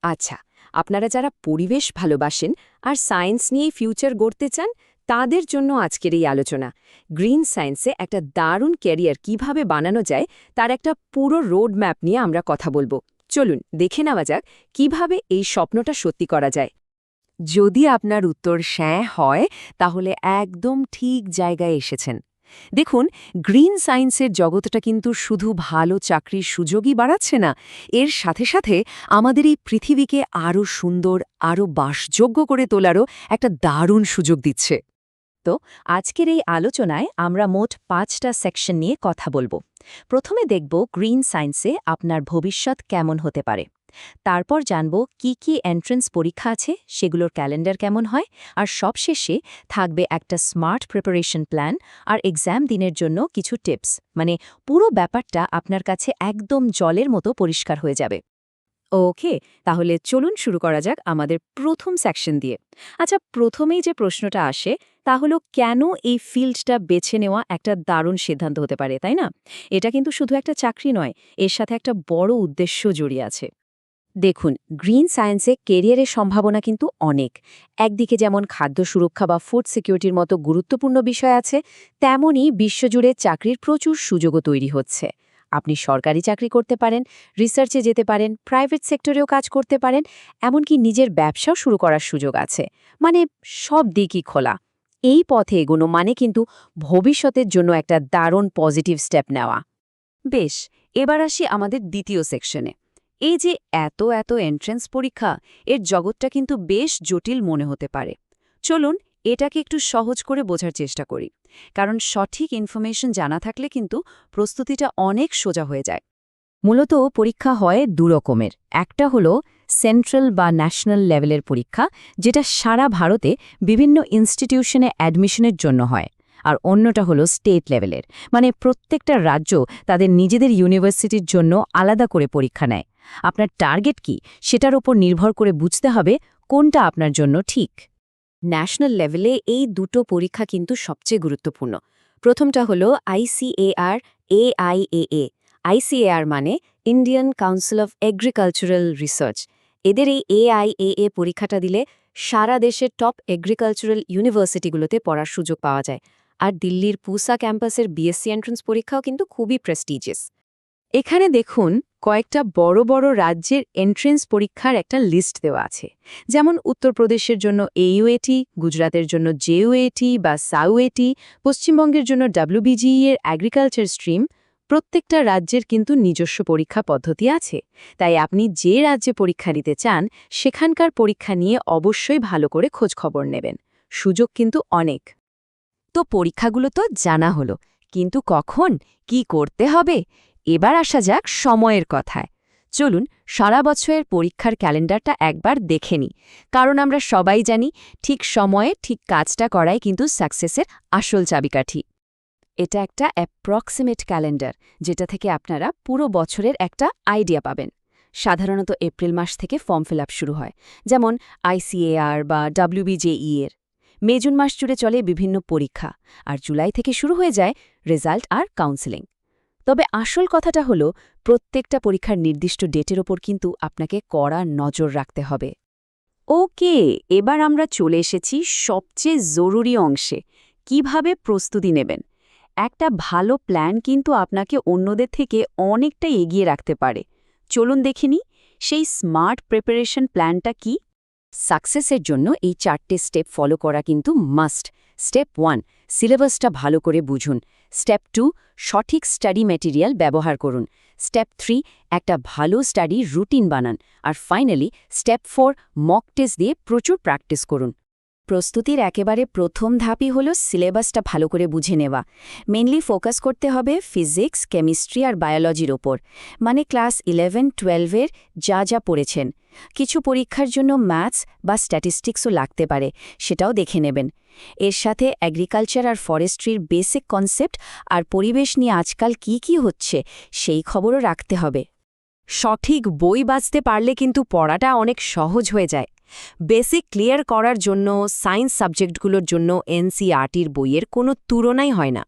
আচ্ছা, আপনারা যারা পরিবেশ ভালোবাসেন আর সায়েন্স নিয়ে ফিউচার গড়তে চান, তাদের জন্য আজকের এই আলোচনা। গ্রিন সায়েন্সে একটা দারুণ ক্যারিয়ার কিভাবে বানানো যায় তার একটা পুরো রোড ম্যাপ নিয়ে আমরা কথা বলবো। চলুন দেখে নেওয়া যাক কিভাবে এই স্বপ্নটা সত্যি করা যায়। যদি আপনার উত্তর হ্যাঁ হয়, তাহলে একদম ঠিক জায়গায় এসেছেন। দেখুন, গ্রিন সায়েন্সের জগৎটা কিন্তু শুধু ভালো চাকরির সুযোগই বাড়াচ্ছে না, এর সাথে সাথে আমাদের এই পৃথিবীকে আরও সুন্দর, আরও বাসযোগ্য করে তোলারও একটা দারুণ সুযোগ দিচ্ছে। তো আজকের এই আলোচনায় আমরা মোট 5টা সেকশন নিয়ে কথা বলবো। প্রথমে দেখব গ্রিন সায়েন্সে আপনার ভবিষ্যৎ কেমন হতে পারে। তারপর জানব কি কি এন্ট্রেন্স পরীক্ষা আছে, সেগুলোর ক্যালেন্ডার কেমন হয়, আর সবশেষে থাকবে একটা স্মার্ট প্রিপারেশন প্ল্যান আর এক্সাম দিনের জন্য কিছু টিপস। মানে পুরো ব্যাপারটা আপনার কাছে একদম জলের মতো পরিষ্কার হয়ে যাবে। ওকে, তাহলে চলুন শুরু করা যাক আমাদের প্রথম সেকশন দিয়ে। আচ্ছা, প্রথমেই যে প্রশ্নটা আসে তা হলো, কেন এই ফিল্ডটা বেছে নেওয়া একটা দারুণ সিদ্ধান্ত হতে পারে, তাই না? এটা কিন্তু শুধু একটা চাকরি নয়, এর সাথে একটা বড় উদ্দেশ্য জড়িয়ে আছে। দেখুন, গ্রিন সায়েন্সে কেরিয়ারের সম্ভাবনা কিন্তু অনেক। একদিকে যেমন খাদ্য সুরক্ষা বা ফুড সিকিউরিটির মতো গুরুত্বপূর্ণ বিষয় আছে, তেমনই বিশ্বজুড়ে চাকরির প্রচুর সুযোগও তৈরি হচ্ছে। আপনি সরকারি চাকরি করতে পারেন, রিসার্চে যেতে পারেন, প্রাইভেট সেক্টরেও কাজ করতে পারেন, এমনকি নিজের ব্যবসাও শুরু করার সুযোগ আছে। মানে সব দিকই খোলা। এই পথে এগোনো মানে কিন্তু ভবিষ্যতের জন্য একটা দারুণ পজিটিভ স্টেপ নেওয়া। বেশ, এবার আসি আমাদের দ্বিতীয় সেকশনে। এই যে এত এত এন্ট্রেন্স পরীক্ষা, এর জগৎটা কিন্তু বেশ জটিল মনে হতে পারে। চলুন এটাকে একটু সহজ করে বোঝার চেষ্টা করি, কারণ সঠিক ইনফরমেশন জানা থাকলে কিন্তু প্রস্তুতিটা অনেক সোজা হয়ে যায়। মূলত পরীক্ষা হয় দুরকমের। একটা হলো সেন্ট্রাল বা ন্যাশনাল লেভেলের পরীক্ষা, যেটা সারা ভারতে বিভিন্ন ইনস্টিটিউশনে অ্যাডমিশনের জন্য হয়। আর অন্যটা হলো স্টেট লেভেলের, মানে প্রত্যেকটা রাজ্য তাদের নিজেদের ইউনিভার্সিটির জন্য আলাদা করে পরীক্ষা নেয়। আপনার টার্গেট কি, সেটার উপর নির্ভর করে বুঝতে হবে কোনটা আপনার জন্য ঠিক। ন্যাশনাল লেভেলে এই দুটো পরীক্ষা কিন্তু সবচেয়ে গুরুত্বপূর্ণ। প্রথমটা হলো ICAR AIAA। ICAR মানে Indian council of agricultural research. এদের এই AIAA পরীক্ষাটা দিলে সারা দেশের টপ এগ্রিকালচারাল ইউনিভার্সিটিগুলোতে পড়ার সুযোগ পাওয়া যায়। আর দিল্লির পুসা ক্যাম্পাসের BSc এন্ট্রান্স পরীক্ষাও কিন্তু খুবই প্রেস্টিজিয়াস। এখানে দেখুন, কয়েকটা বড় বড় রাজ্যের এন্ট্রেন্স পরীক্ষার একটা লিস্ট দেওয়া আছে। যেমন উত্তরপ্রদেশের জন্য AUAT, গুজরাতের জন্য JUAT বা SAUAT, পশ্চিমবঙ্গের জন্য WBGE এর এগ্রিকালচার স্ট্রিম। প্রত্যেকটা রাজ্যের কিন্তু নিজস্ব পরীক্ষা পদ্ধতি আছে। তাই আপনি যে রাজ্যে পরীক্ষা দিতে চান, সেখানকার পরীক্ষা নিয়ে অবশ্যই ভালো করে খোঁজখবর নেবেন। সুযোগ কিন্তু অনেক। তো পরীক্ষাগুলো তো জানা হলো, কিন্তু কখন কি করতে হবে? এবার আসা যাক সময়ের কথায়। চলুন সারা বছরের পরীক্ষার ক্যালেন্ডারটা একবার দেখে নিই, কারণ আমরা সবাই জানি ঠিক সময়ে ঠিক কাজটা করাই কিন্তু সাকসেসের আসল চাবিকাঠি। এটা একটা অ্যাপ্রক্সিমেট ক্যালেন্ডার, যেটা থেকে আপনারা পুরো বছরের একটা আইডিয়া পাবেন। সাধারণত এপ্রিল মাস থেকে ফর্ম ফিল আপ শুরু হয়, যেমন ICAR বা WBJE এর। মে জুন মাস জুড়ে চলে বিভিন্ন পরীক্ষা, আর জুলাই থেকে শুরু হয়ে যায় রেজাল্ট আর কাউন্সেলিং। তবে আসল কথাটা হলো, প্রত্যেকটা পরীক্ষার নির্দিষ্ট ডেটের ওপর কিন্তু আপনাকে কড়া নজর রাখতে হবে। ওকে, এবার আমরা চলে এসেছি সবচেয়ে জরুরি অংশে, কিভাবে প্রস্তুতি নেবেন। একটা ভালো প্ল্যান কিন্তু আপনাকে অন্যদের থেকে অনেকটা এগিয়ে রাখতে পারে। চলুন দেখিনি সেই স্মার্ট প্রিপারেশন প্ল্যানটা কি। সাকসেসের জন্য এই 4টে স্টেপ ফলো করা কিন্তু মাস্ট। স্টেপ 1, সিলেবাসটা ভালো করে বুঝুন। স্টেপ 2, সঠিক স্টাডি ম্যাটেরিয়াল ব্যবহার করুন। স্টেপ 3, একটা ভালো স্টাডি রুটিন বানান। আর ফাইনালি স্টেপ 4, মক টেস্ট দিয়ে প্রচুর প্র্যাকটিস করুন। প্রস্তুতির একেবারে প্রথম ধাপই হলো সিলেবাসটা ভালো করে বুঝে নেওয়া। মেনলি ফোকাস করতে হবে ফিজিক্স, কেমিস্ট্রি আর বায়োলজির ওপর, মানে ক্লাস 11-12-এর যা যা পড়েছেন। কিছু পরীক্ষার জন্য ম্যাথস বা স্ট্যাটিস্টিক্সও লাগতে পারে, সেটাও দেখে নেবেন। এর সাথে এগ্রিকালচার আর ফরেস্ট্রির বেসিক কনসেপ্ট আর পরিবেশ নিয়ে আজকাল কি হচ্ছে সেই খবরও রাখতে হবে। সঠিক বই বাছতে পারলে কিন্তু পড়াটা অনেক সহজ হয়ে যায়। বেসিক ক্লিয়ার করার জন্য সায়েন্স সাবজেক্টগুলোর জন্য NCERTর বইয়ের কোনো তুলনাই হয় না।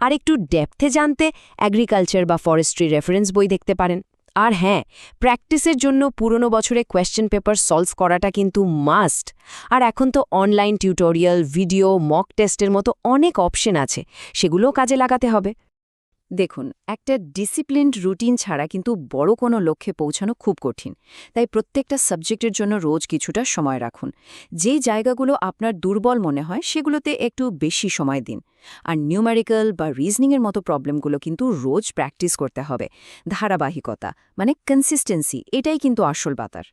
আর একটু ডেপথে জানতে এগ্রিকালচার বা ফরেস্ট্রি রেফারেন্স বই দেখতে পারেন। আর হ্যাঁ, প্র্যাকটিসের জন্য পুরনো বছরে কোয়েশ্চেন পেপার সলভ করাটা কিন্তু মাস্ট। আর এখন তো অনলাইন টিউটোরিয়াল, ভিডিও, মক টেস্টের মতো অনেক অপশন আছে, সেগুলোও কাজে লাগাতে হবে। দেখুন, একটা ডিসিপ্লিনড রুটিন ছাড়া কিন্তু বড় কোনো লক্ষ্যে পৌঁছানো খুব কঠিন। তাই প্রত্যেকটা সাবজেক্টের জন্য রোজ কিছুটা সময় রাখুন। যে জায়গাগুলো আপনার দুর্বল মনে হয় সেগুলোতে একটু বেশি সময় দিন। আর নিউমেরিক্যাল বা রিজনিংয়ের মতো প্রবলেমগুলো কিন্তু রোজ প্র্যাকটিস করতে হবে। ধারাবাহিকতা মানে কনসিস্টেন্সি, এটাই কিন্তু আসল বাতার।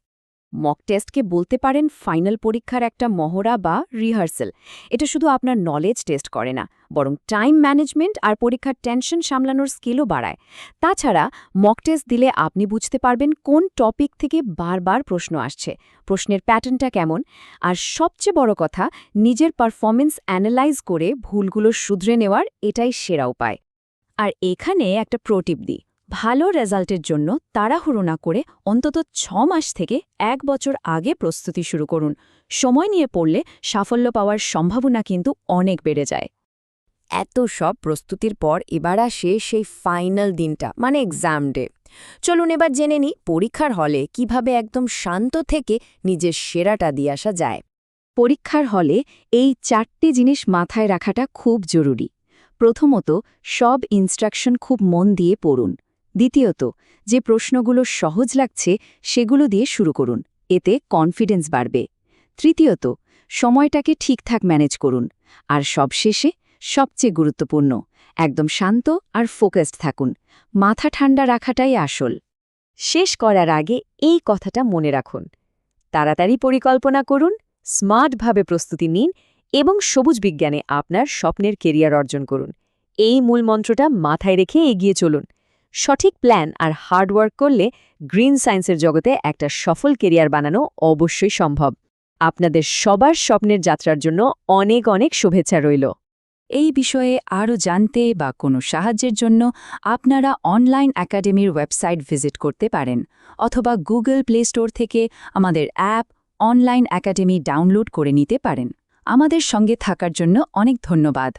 মক টেস্টকে বলতে পারেন ফাইনাল পরীক্ষার একটা মহড়া বা রিহার্সাল। এটা শুধু আপনার নলেজ টেস্ট করে না, বরং টাইম ম্যানেজমেন্ট আর পরীক্ষার টেনশন সামলানোর স্কিলও বাড়ায়। তাছাড়া মক টেস্ট দিলে আপনি বুঝতে পারবেন কোন টপিক থেকে বারবার প্রশ্ন আসছে, প্রশ্নের প্যাটার্নটা কেমন, আর সবচেয়ে বড় কথা, নিজের পারফরমেন্স অ্যানালাইজ করে ভুলগুলো শুধরে নেওয়ার এটাই সেরা উপায়। আর এখানে একটা প্রোটিপ দিই, ভালো রেজাল্টের জন্য তাড়াহুড়ো না করে অন্তত 6 মাস থেকে 1 বছর আগে প্রস্তুতি শুরু করুন। সময় নিয়ে পড়লে সাফল্য পাওয়ার সম্ভাবনা কিন্তু অনেক বেড়ে যায়। এত সব প্রস্তুতির পর এবার আসে সেই ফাইনাল দিনটা, মানে এক্সাম ডে। চলুন এবার জেনে নিই পরীক্ষার হলে কিভাবে একদম শান্ত থেকে নিজের সেরাটা দিয়ে আসা যায়। পরীক্ষার হলে এই 4টে জিনিস মাথায় রাখাটা খুব জরুরি। প্রথমত, সব ইনস্ট্রাকশন খুব মন দিয়ে পড়ুন। দ্বিতীয়ত, যে প্রশ্নগুলো সহজ লাগছে সেগুলো দিয়ে শুরু করুন, এতে কনফিডেন্স বাড়বে। তৃতীয়ত, সময়টাকে ঠিকঠাক ম্যানেজ করুন। আর সবশেষে, সবচেয়ে গুরুত্বপূর্ণ, একদম শান্ত আর ফোকাসড থাকুন। মাথা ঠান্ডা রাখাটাই আসল। শেষ করার আগে এই কথাটা মনে রাখুন, তাড়াতাড়ি পরিকল্পনা করুন, স্মার্টভাবে প্রস্তুতি নিন এবং সবুজ বিজ্ঞানে আপনার স্বপ্নের কেরিয়ার অর্জন করুন। এই মূল মন্ত্রটা মাথায় রেখে এগিয়ে চলুন। সঠিক প্ল্যান আর হার্ডওয়ার্ক করলে গ্রিন সায়েন্সের জগতে একটা সফল কেরিয়ার বানানো অবশ্যই সম্ভব। আপনাদের সবার স্বপ্নের যাত্রার জন্য অনেক অনেক শুভেচ্ছা রইল। এই বিষয়ে আরও জানতে বা কোনো সাহায্যের জন্য আপনারা অনলাইন একাডেমির ওয়েবসাইট ভিজিট করতে পারেন, অথবা গুগল প্লে স্টোর থেকে আমাদের অ্যাপ অনলাইন একাডেমি ডাউনলোড করে নিতে পারেন। আমাদের সঙ্গে থাকার জন্য অনেক ধন্যবাদ।